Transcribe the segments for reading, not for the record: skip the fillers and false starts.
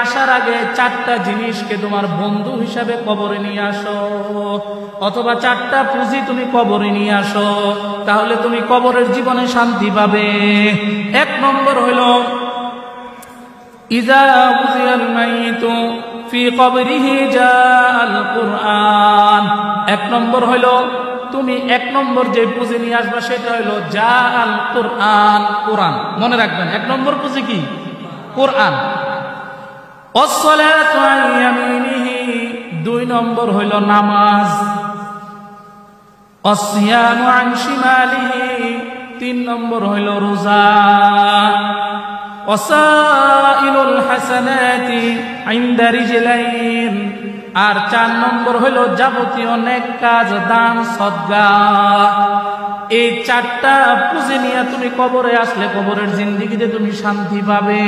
আসার আগে 4টা জিনিসকে তোমার বন্ধু হিসাবে কবরে নিয়ে আসো, অথবা 4টা পুঁজি তুমি কবরে নিয়ে আসো, তাহলে তুমি কবরের জীবনে শান্তি পাবে। 1 নম্বর হইল ইযা উযিয়াল মাইতু ফি কবরিহি জাআল কুরআন। 1 নম্বর হইল তুমি 1 নম্বর যে পুঁজি নিয়ে আসবা সেটা হইল জাআল কুরআন, কোরআন। মনে রাখবেন 1 নম্বর পুঁজি কি? কোরআন। ওয়াসসালাতু আন ইয়ামিনিহি, 2 নম্বর হইল নামাজ। ওয়াসসিয়ামু আন শিমালিহি, 3 নম্বর হইল রোজা। ওয়াসাইলুল হাসানাতি ইনদা রিজলাইন, আর 4 নম্বর হইল যাবতীয় নেক কাজ, দান, সদকা। এই 4টা পুঁজি নিয়ে তুমি কবরে আসলে কবরের জিন্দেগিতে তুমি শান্তি পাবে।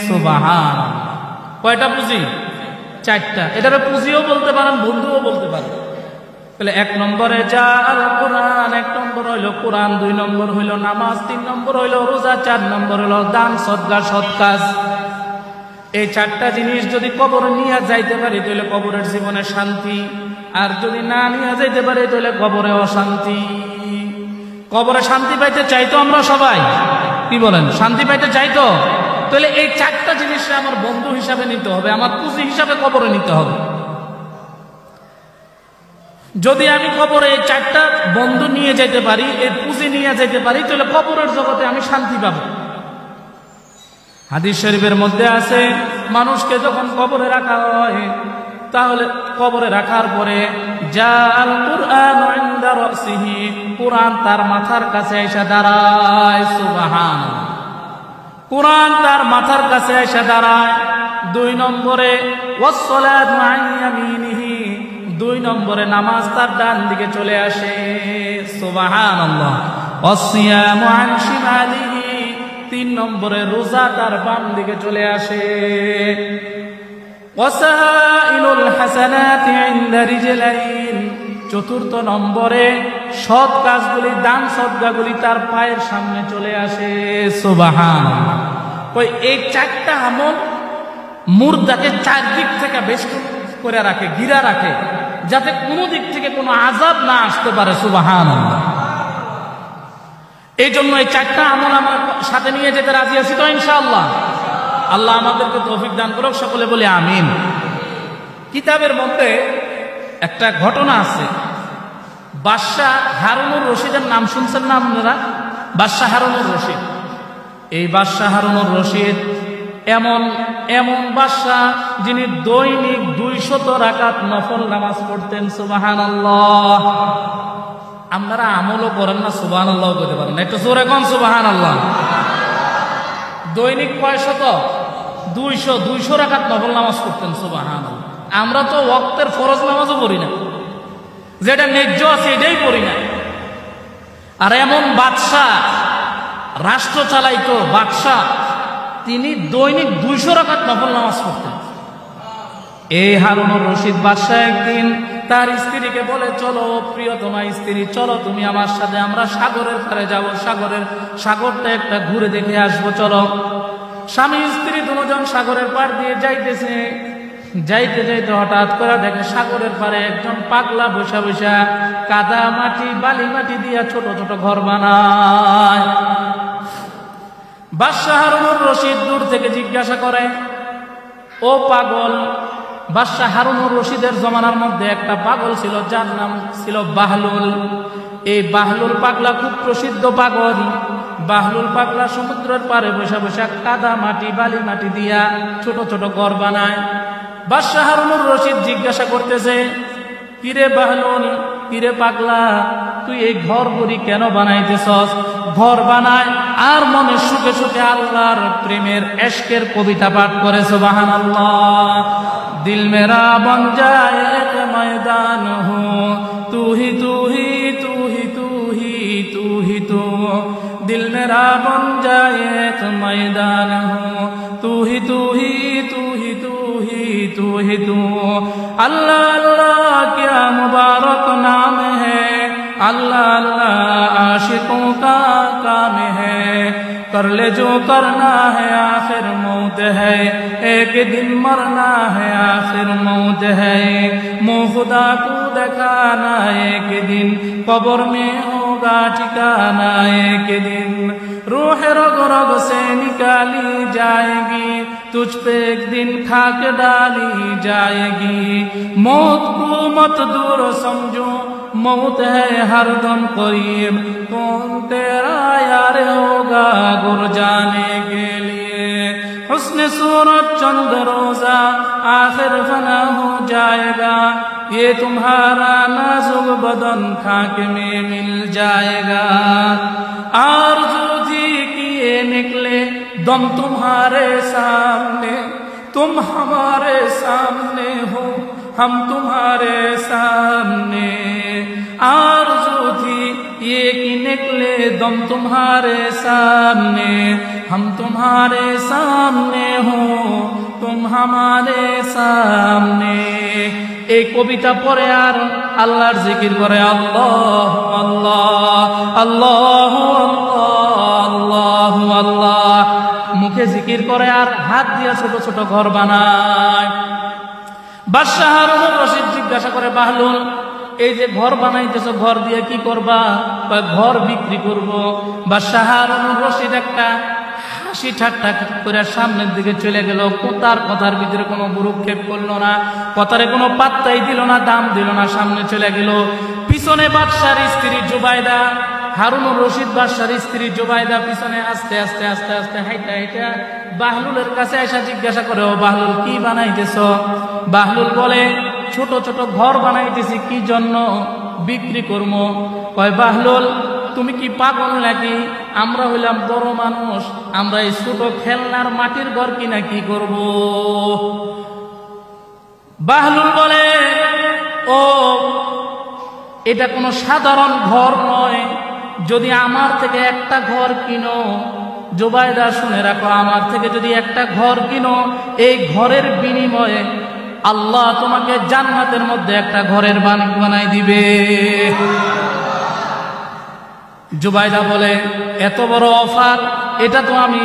সুবহানাল্লাহ। কয়টা পুঁজি? 4টা। এটারে পুঁজিও বলতে পারেন, বন্ধুও বলতে পারেন। তাহলে 1 নম্বরে জাআল কুরআন, 1 নম্বর হইল কোরআন, 2 নম্বর হইল নামাজ, 3 নম্বর হইল রোজা, 4 নম্বর হইল দান, সদকা, সৎ কাজ। এই 4টা জিনিস যদি কবরে নিয়ে যাইতে পারি তাহলে কবরের জীবনে শান্তি, আর যদি না নিয়ে যাইতে পারি তাহলে কবরে অশান্তি। কবরে শান্তি পাইতে চাইতো আমরা সবাই, কি বলেন? শান্তি পাইতে চাইতো, তাহলে এই 4টা জিনিসকে আমার বন্ধু হিসাবে নিতে হবে, আমার পুঁজি হিসাবে কবরে নিতে হবে। যদি আমি কবরে এই 4টা বন্ধু নিয়ে যেতে পারি, এই পুঁজি নিয়ে যেতে পারি, তাহলে কবরের জগতে আমি শান্তি পাবো। হাদিস শরীফের মধ্যে আছে, মানুষকে যখন কবরে রাখা হয় তাহলে কবরে রাখার পরে জাআল কুরআন ইনদা রাসিহি, কুরআন তার মাথার কাছে এসে দাঁড়ায়। সুবহানাল্লাহ। কুরআন তার মাথার কাছে এসে দাঁড়ায়। 2 নম্বরে ওয়াসসালাতু আন ইয়ামিনিহি, 2 নম্বরে নামাজ তার ডান দিকে চলে আসে। সুবহানাল্লাহ। ওয়াসসিয়ামু আন শিমালিহি, 3 নম্বরে রোজা তার বাম দিকে চলে আসে। ওয়াসাইলুল হাসানাতি ইনদা রিজলাইন, 4র্থ নম্বরে সৎ কাজগুলি, দান সদকাগুলি তার পায়ের সামনে চলে আসে। সুবহানাল্লাহ। ওই এই 4টা আমল মুর্দাকে 4 দিক থেকে বেশ করে রাখে, ঘিরা রাখে, যাতে কোনো দিক থেকে কোনো আযাব না আসতে পারে। সুবহানাল্লাহ। এই জন্য এই 4টা আমল আমরা সাথে নিয়ে যেতে রাজি আছি তো ইনশাআল্লাহ? আল্লাহ আমাদেরকে তৌফিক দান করুক, সকলে বলি আমিন। কিতাবের মধ্যে একটা ঘটনা আছে, বাদশাহ হারুনুর রশিদের নাম শুনছেন না আপনারা? বাদশাহ হারুনুর রশিদ। এই বাদশাহ হারুনুর রশিদ এমন বাদশাহ যিনি দৈনিক 200 রাকাত নফল নামাজ পড়তেন। সুবহানাল্লাহ। আপনারা আমলও করেন না, সুবহানাল্লাহ বলতে পারেন না? একটু জোরে কোন সুবহানাল্লাহ। দৈনিক কয় শত? 200 রাকাত নফল নামাজ পড়তেন। সুবহানাল্লাহ। আমরা তো ওয়াক্তের ফরজ নামাজও পড়ি না, যেটা ন্যায্য আছে এটাই পড়ি না। আর এমন বাদশাহ, রাষ্ট্র চালাইতো বাদশাহ, তিনি দৈনিক 200 রাকাত নফল নামাজ পড়তেন। এই হারুনুর রশিদ বাদশাহ একদিন তার স্ত্রীকে বলে, চলো প্রিয়তমা স্ত্রী, চলো তুমি আমার সাথে, আমরা সাগরের পাড়ে যাব, সাগরটা একটা ঘুরে দেখে আসবো, চলো। স্বামী স্ত্রী দুজন সাগরের পাড় দিয়ে যাইতেছে। যাইতে যাইতে হঠাৎ করে দেখে সাগরের পাড়ে একজন পাগলা বসা বসা কাদা মাটি, বালি মাটি দিয়া ছোট ছোট ঘর বানায়। বাদশাহ হারুনুর রশিদ দূর থেকে জিজ্ঞাসা করে, ও পাগল। বাদশাহ হারুনুর রশিদের জমানার মধ্যে একটা পাগল ছিল, যার নাম ছিল বাহলুল। এই বাহলুল পাগলা খুব প্রসিদ্ধ পাগল। বাহলুল পাগলা সমুদ্রের পাড়ে বসে বসে কাদা মাটি, বালি মাটি দিয়া ছোট ছোট ঘর বানায়। বাদশাহ হারুনুর রশিদ জিজ্ঞাসা করতেছে, কিরে বাহলুল, কিরে পাগলা, তুই এই ঘর গড়ি কেন বানাইতেছস? ঘর বানায় আর মনে সুখে সুখে আল্লাহর প্রেমের এশকের কবিতা পাঠ করে। সুবহানাল্লাহ। দিল মেরা বন যায় এক ময়দান হো, তু হি তু হি তু হি তু হি তু হি তু। দিল মেরা বন যায় এক ময়দান হো, তু হি তু হি তু হি তু হি তু হি তু। আল্লাহ আল্লাহ क्या मुबारक नाम है, अल्लाह अल्लाह आशिकों का काम है, कर ले जो करना है आखिर मौत है, एक दिन मरना है आखिर मौत है, मुँह खुदा को दिखाना एक दिन, कब्र में होगा ठिकाना एक दिन, रूह रग रग से निकाली जाएगी, तुझ पे एक दिन खाक डाली जाएगी, मौत को मत दूर समझो, मौत है हरदम करीब, कौन तेरा यार होगा गुर जाने के लिए, हुस्न सूरत चंद रोजा आखिर फना हो जाएगा, ये तुम्हारा नाजुक बदन खाक में मिल जाएगा, आरज़ू थी कि ये निकले दम तुम्हारे सामने, तुम हमारे सामने हो, हम तुम्हारे सामने, आरज़ू थी ये कि निकले दम तुम्हारे सामने, हम तुम्हारे सामने हो, तुम हमारे सामने। এই কবিতা পড়ে আর আল্লাহর জিকির করে, আল্লাহ আল্লাহ আল্লাহ আল্লাহ আল্লাহ, মুখে জিকির করে আর হাত দিয়ে ছোট ছোট ঘর বানায়। বাদশাহ হারুনুর রশিদ জিজ্ঞাসা করে, বাহলুল এই যে ঘর বানাইতেছো, ঘর দিয়ে কি করবা? ঘর বিক্রি করব। বাদশাহ হারুনুর রশিদ একটা হাসি ঠাট্টা করে সামনের দিকে চলে গেল, তার কথার ভিতরে কোনো ভ্রুক্ষেপ করলো না, কথারে কোনো পাত্তাই দিল না, দাম দিল না, সামনে চলে গেল। পিছনে বাদশার স্ত্রী জুবাইদা, হারুনুর রশিদ বাদশার স্ত্রী জুবাইদা পিছনে আস্তে আস্তে আস্তে আস্তে হাইটা হাইটা বাহলুলের কাছে এসে জিজ্ঞাসা করে, ও বাহলুল কি বানাইতেছ? বাহলুল বলে, ছোট ছোট ঘর বানাইতেছি। কি জন্য? বিক্রি করবো। কয়, বাহলুল তুমি কি পাগল নাকি? আমরা হইলাম বড় মানুষ, আমরা এই ছোট খেলনার মাটির ঘর কিনা কি করব? বাহলুল বলে, ও এটা কোনো সাধারণ ঘর নয়, যদি আমার থেকে একটা ঘর কিনো, জুবাইদা শুনে রাখো, আমার থেকে যদি একটা ঘর কিনো, এই ঘরের বিনিময়ে আল্লাহ তোমাকে জান্নাতের মধ্যে একটা ঘরের বানাই দিবে। জুবাইদা বলে, এত বড় অফার, এটা তো আমি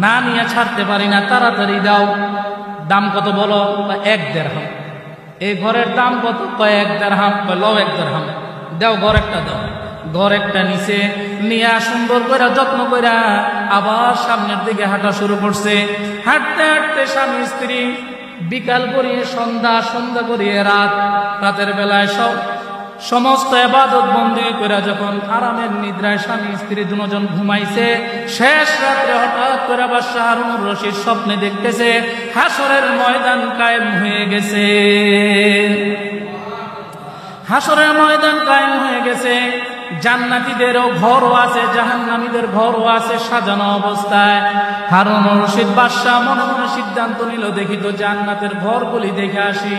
না নিয়ে ছাড়তে পারি না, তাড়াতাড়ি দাও। দাম কত বলো? 1 দিরহাম। এই ঘরের দাম কত? 1 দিরহাম। লও 1 দিরহাম দাও, ঘর একটা দাও। ঘর একটা নিচে নিয়ে সুন্দর করে যত্ন করে আবার সামনের দিকে হাঁটা শুরু করছে। হাঁটতে হাঁটতে স্বামী স্ত্রী বিকাল করিয়ে সন্ধ্যা, সন্ধ্যা করিয়ে রাত, রাতের বেলায় সমস্ত ইবাদত বন্দী করে যখন আরামের নিদ্রায় স্বামী স্ত্রী দুজন ঘুমাইছে, শেষ রাত্রে হঠাৎ করে বাদশাহ হারুনুর রশিদ স্বপ্নে দেখতেছে হাসরের ময়দান কায়েম হয়ে গেছে। হাসরের ময়দান কায়েম হয়ে গেছে, জান্নাতীদেরও ঘরও আছে, জাহান্নামীদের ঘরও আছে সাজানো অবস্থায়। হারুনুর রশিদ বাদশাহ মনে মনে সিদ্ধান্ত নিল, দেখি তো জান্নাতের ঘরগুলি দেখে আসি।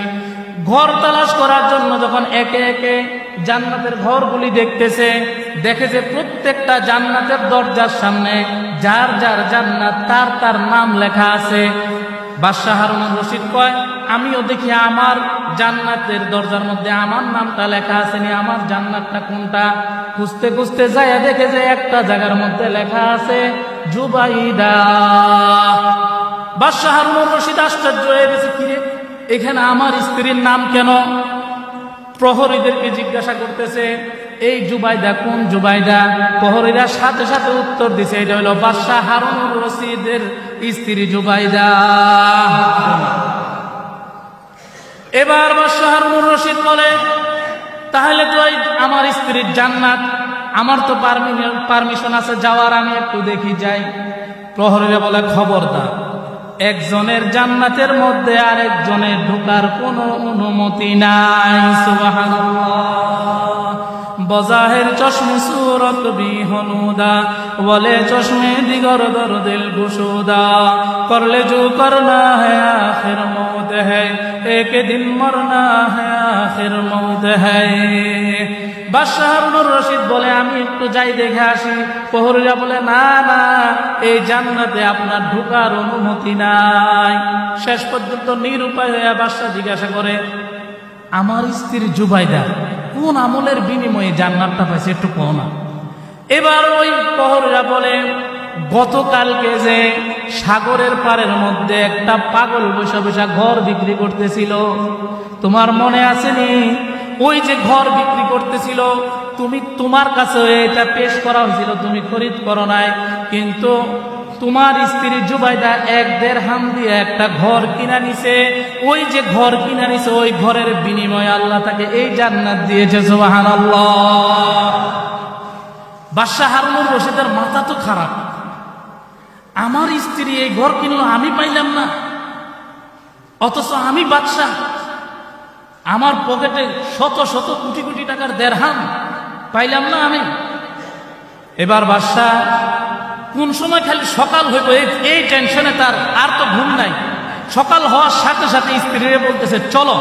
ঘর তালাশ করার জন্য যখন একে একে জান্নাতের ঘরগুলি দেখতেছে, দেখে যে প্রত্যেকটা জান্নাতের দরজার সামনে যার যার জান্নাত তার তার নাম লেখা আছে। বাদশাহ হারুনুর রশিদ কয়, আমিও দেখি আমার জান্নাতের দরজার মধ্যে আমার নামটা লেখা আছে নি, আমার জান্নাতটা কোনটা? খুঁজতে খুঁজতে যায় দেখে যে একটা জায়গার মধ্যে লেখা আছে জুবাইদা। বাদশাহ হারুনুর রশিদ আশ্চর্য হয়ে গেছে, কিরে এখানে আমার স্ত্রীর নাম কেন? প্রহরীদেরকে জিজ্ঞাসা করতেছে, এই জুবাইদা কোন জুবাইদা? প্রহরীরা সাথে সাথে উত্তর দিছে, এটা হলো বাদশাহ হারুনুর রশিদের স্ত্রী জুবাইদা। এবার বাদশাহ হারুনুর রশিদ বলে, তাহলে তো আমার স্ত্রীর জান্নাত, আমার তো পারমিশন আছে যাওয়ার, আমি একটু দেখি যাই। প্রহরীরা বলে, খবরদার, একজনের জান্নাতের মধ্যে আরেকজনের ঢোকার কোনো অনুমতি নাই। সুবহানাল্লাহ। বজাহের চশমে সুরত বিহনুদা, বলে চশমে দিগর দর দিল গুশুদা, করলে জো করনা হ্যায় আখির মৌত হ্যায়, এক দিন মরনা হ্যায় আখির মৌত হ্যায়। বাদশাহ হারুনুর রশিদ বলে, আমি একটু যাই দেখে আসি। প্রহরীরা বলে, না না, এই জান্নাতে আপনার ঢোকার অনুমতি নাই। শেষ পর্যন্ত নিরুপায় হয়ে বাদশাহ জিজ্ঞাসা করে, আমার স্ত্রী জুবাইদা কোন আমলের বিনিময়ে জান্নাতটা পাইছে একটু কও না। এবার ওই প্রহরীরা বলে, গতকালকে যে সাগরের পাড়ের মধ্যে একটা পাগল বসে বসে ঘর বিক্রি করতেছিল, তোমার মনে আসেনি? ওই যে ঘর বিক্রি করতেছিল, তোমার কাছে এটা পেশ করা হয়েছিল, তুমি খরিদ করো নাই, কিন্তু তোমার স্ত্রী জুবাইদা 1 দিরহাম দিয়ে একটা ঘর কিনা নিছে। ওই যে ঘর কিনা নিছে, ওই ঘরের বিনিময়ে আল্লাহ তাকে এই জান্নাত দিয়েছে। সুবহানাল্লাহ। বাদশাহ হারুনুর রশিদের মাথা তো খারাপ, আমার স্ত্রী এই ঘর কিনলো, আমি পাইলাম না, অথচ আমি বাদশাহ, আমার পকেটে শত শত কোটি কোটি টাকার দিরহাম পাইলাম না আমি। এবার বাদশাহ কোন সময় খালি সকাল হইব এই টেনশনে তার আর তো ঘুম নাই। সকাল হওয়ার সাথে সাথে স্ত্রীরে বলতেছে, চলো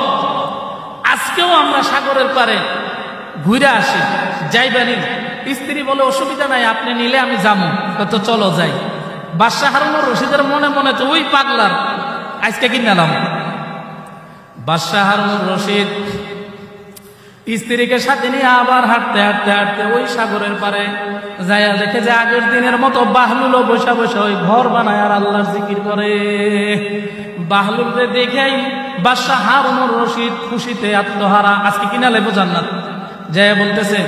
আজকেও আমরা সাগরের পারে ঘুরে আসি, যাইবানি? স্ত্রী বলে, অসুবিধা নাই, আপনি নিলে আমি যাবো। তো চলো যাই। বাদশাহ হারুনুর রশিদের মনে মনে তো ওই পাগলার আজকে কিনালাম। বাদশাহ হারুনুর রশিদ স্ত্রীকে সাথে নিয়ে আবার হাঁটতে হাঁটতে হাঁটতে ওই সাগরের পারে যাইয়া দেখে যে আগের দিনের মতো বাহলুলও বসে বসে ওই ঘর বানায় আর আল্লাহর জিকির করে। বাহলুলকে দেখেই বাদশাহ হারুনুর রশিদ খুশিতে আত্মহারা। আজকে কিনা লেবো জান্নাত। যাইয়া বলতেছে,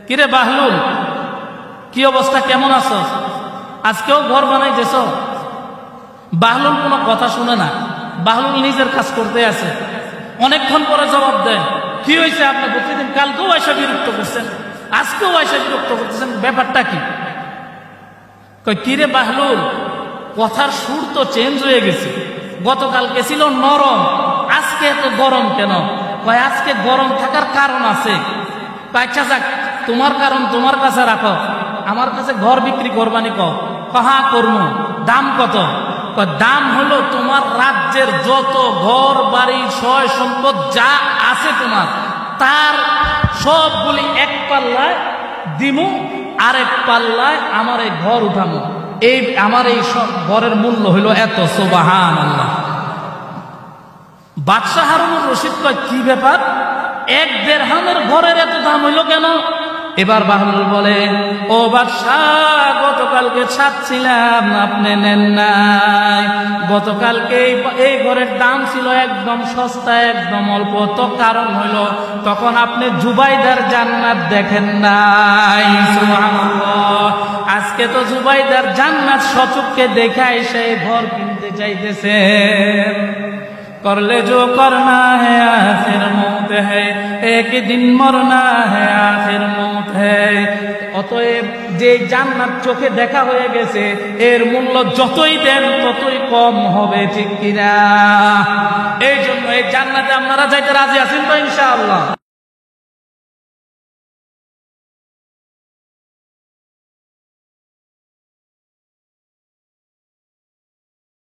কিরে বাহলুল, কি অবস্থা, কেমন আছো? আজকেও ঘর বানাইতেছ? বাহলুল কোনো কথা শুনে না, বাহলুল নিজের কাজ করতে আছে। অনেকক্ষণ পরে জবাব দেয়, কি হয়েছে? আপনি প্রতিদিন কালকেও আয়সা বিরক্ত করছেন, আজকেও আয়সা বিরক্ত করতেছেন, ব্যাপারটা কি? কয়, কিরে বাহলুল, কথার সুর তো চেঞ্জ হয়ে গেছে। গতকালকে ছিল নরম, আজকে এত গরম কেন? কয়, আজকে গরম থাকার কারণ আছে। আচ্ছা যাক, তোমার কারণ তোমার কাছে রাখো, আমার কাছে ঘর বিক্রি করবানি? কহা করবো। দাম কত? দাম হলো তোমার রাজ্যের যত ঘর বাড়ি সয় সম্পদ যা আছে তোমার, তার সবগুলি এক পাল্লায় দিমু, আরেক পাল্লায় আমার এই ঘর উঠামো। এই আমার এই সব ঘরের মূল্য হইল এত। সুবহানাল্লাহ। বাদশাহ হারুনুর রশিদ কয়, কি ব্যাপার, 1 দিরহামের ঘরের এত দাম হইল কেন? এবার বাহলুল বলে, ও বাদশাহ, গতকালকে ছাড়ছিলাম, আপনি নেন নাই। গতকালকে এই ঘরের দাম ছিল একদম সস্তা, একদম অল্প। তো কারণ হইল তখন আপনি জুবাইদার জান্নাত দেখেন নাই। সুবহানাল্লাহ। আজকে তো জুবাইদার জান্নাত সচক্ষে দেখাই সেই ঘর কিনতে চাইতেছেন। করলে जो करना है आखिर मौत है, एक दिन मरना है आखिर मौत है। অতএব যে জান্নাত চোখে দেখা হয়ে গেছে, এর মূল্য যতই দেন ততই কম হবে, ঠিক কিনা? এই জন্য এই জান্নাতে আপনারা যাইতে রাজি আছেন তো ইনশাআল্লাহ?